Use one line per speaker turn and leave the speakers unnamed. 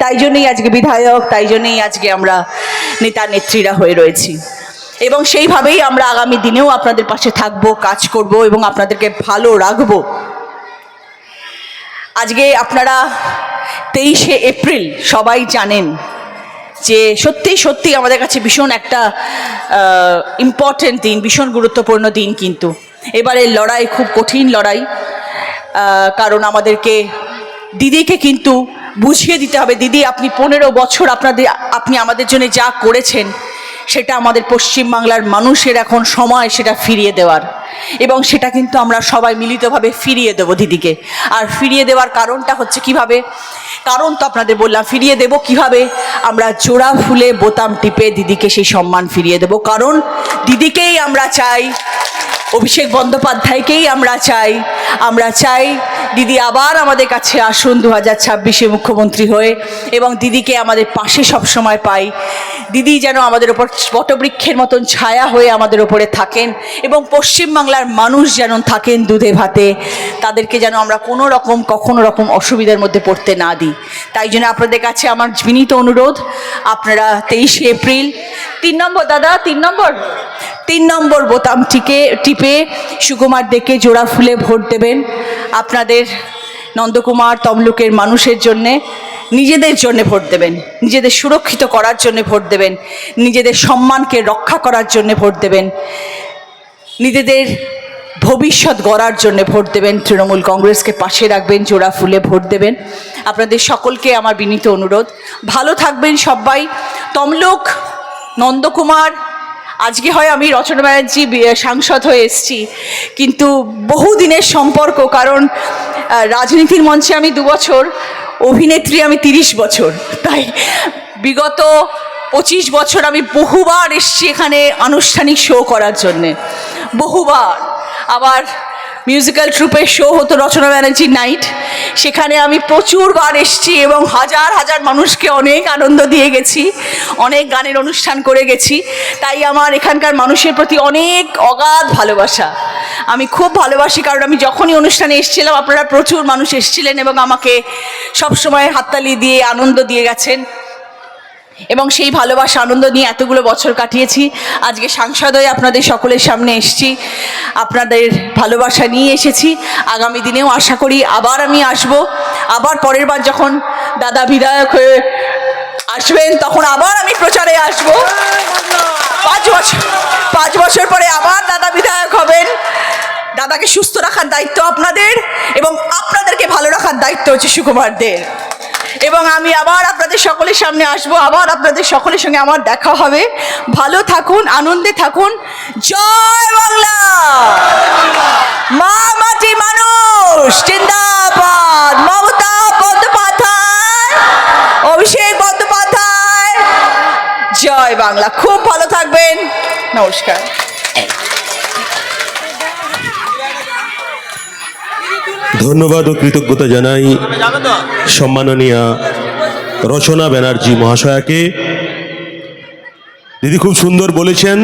তাই জন্যই আজকে বিধায়ক, তাই জন্যই আজকে আমরা নেতা নেত্রীরা হয়ে রয়েছি। এবং সেইভাবেই আমরা আগামী দিনেও আপনাদের পাশে থাকবো, কাজ করব এবং আপনাদেরকে ভালো রাখবো। আজকে আপনারা 23শে এপ্রিল সবাই জানেন যে সত্যি সত্যি আমাদের কাছে ভীষণ একটা ইম্পর্টেন্ট দিন, ভীষণ গুরুত্বপূর্ণ দিন। কিন্তু এবারের লড়াই খুব কঠিন লড়াই, কারণ দিদিকে কিন্তু বুঝিয়ে দিতে হবে, দিদি আপনি 15 বছর আপনি আমাদের জন্য যা করেছেন সেটা আমাদের পশ্চিমবাংলার মানুষের এখন সময় সেটা ফিরিয়ে দেওয়ার, এবং সেটা কিন্তু আমরা সবাই মিলিতভাবে ফিরিয়ে দেবো দিদিকে। আর ফিরিয়ে দেওয়ার কারণটা হচ্ছে কিভাবে, কারণ তো আপনাদের বললাম ফিরিয়ে দেব কিভাবে, আমরা জোড়া ফুলে বোতাম টিপে দিদিকে সেই সম্মান ফিরিয়ে দেব। কারণ দিদিকেই আমরা চাই, অভিষেক বন্দ্যোপাধ্যায়কেই আমরা চাই দিদি আবার আমাদের কাছে আসুন 2026-এ মুখ্যমন্ত্রী হয়ে, এবং দিদিকে আমাদের পাশে সবসময় পাই। দিদি যেন আমাদের ওপর বটবৃক্ষের মতন ছায়া হয়ে আমাদের ওপরে থাকেন, এবং পশ্চিমবাংলার মানুষ যেন থাকেন দুধে ভাতে, তাদেরকে যেন আমরা কখনো রকম অসুবিধার মধ্যে পড়তে না দিই। তাই জন্য আপনাদের কাছে আমার বিনীত অনুরোধ, আপনারা 23শে এপ্রিল 3 নম্বর বোতাম টিপে সুকুমার দেকে জোড়া ফুলে ভোট দেবেন। আপনাদের নন্দকুমার তমলুকের মানুষের জন্যে, নিজেদের জন্য ভোট দেবেন, নিজেদের সুরক্ষিত করার জন্য ভোট দেবেন, নিজেদের সম্মানকে রক্ষা করার জন্য ভোট দেবেন, নিজেদের ভবিষ্যৎ গড়ার জন্য ভোট দেবেন। তৃণমূল কংগ্রেসকে পাশে রাখবেন, জোড়া ফুলে ভোট দেবেন। আপনাদের সকলকে আমার বিনীত অনুরোধ, ভালো থাকবেন সবাই। তমলুক, নন্দকুমার, আজকে হয় আমি রচনা ব্যানার্জি সাংসদ হয়ে এসেছি, কিন্তু বহুদিনের সম্পর্ক, কারণ রাজনীতির মঞ্চে আমি 2 বছর, অভিনেত্রী আমি 30 বছর, তাই বিগত 25 বছর আমি বহুবার এসেছি এখানে আনুষ্ঠানিক শো করার জন্যে, বহুবার। আবার মিউজিক্যাল ট্রুপের শো হতো রচনা ব্যানার্জি নাইট, সেখানে আমি প্রচুরবার এসেছি এবং হাজার হাজার মানুষকে অনেক আনন্দ দিয়ে গেছি, অনেক গানের অনুষ্ঠান করে গেছি। তাই আমার এখানকার মানুষের প্রতি অনেক অগাধ ভালোবাসা, আমি খুব ভালোবাসি। কারণ আমি যখনই অনুষ্ঠানে এসেছিলাম আপনারা প্রচুর মানুষ এসেছিলেন এবং আমাকে সবসময় হাততালি দিয়ে আনন্দ দিয়ে গেছেন, এবং সেই ভালোবাসা আনন্দ নিয়ে এতগুলো বছর কাটিয়েছি। আজকে সাংসদ হয়ে আপনাদের সকলের সামনে এসেছি, আপনাদের ভালোবাসা নিয়ে এসেছি। আগামী দিনেও আশা করি আবার আমি আসব, আবার পরের বার যখন দাদা বিধায়ক হয়ে আসবেন তখন আবার আমি প্রচারে আসব। 5 বছর পরে আবার দাদা বিধায়ক হবেন। দাদাকে সুস্থ রাখার দায়িত্ব আপনাদের, এবং আপনাদেরকে ভালো রাখার দায়িত্ব হচ্ছে সুকুমারদের। এবং আমি আবার আপনাদের সকলের সামনে আসব, আবার আপনাদের সকলের সঙ্গে আমার দেখা হবে। ভালো থাকুন, আনন্দে থাকুন। জয় বাংলা, মা মাটি মানুষ জিন্দাবাদ, মমতা বন্দ্যোপাধ্যায়, অভিষেক বন্দ্যোপাধ্যায়, জয় বাংলা। খুব ভালো থাকবেন, নমস্কার।
ধন্যবাদ ও কৃতজ্ঞতা জানাই সম্মাননীয়া রচনা ব্যানার্জি মহাশয়াকে। দিদি খুব সুন্দর বলেছেন।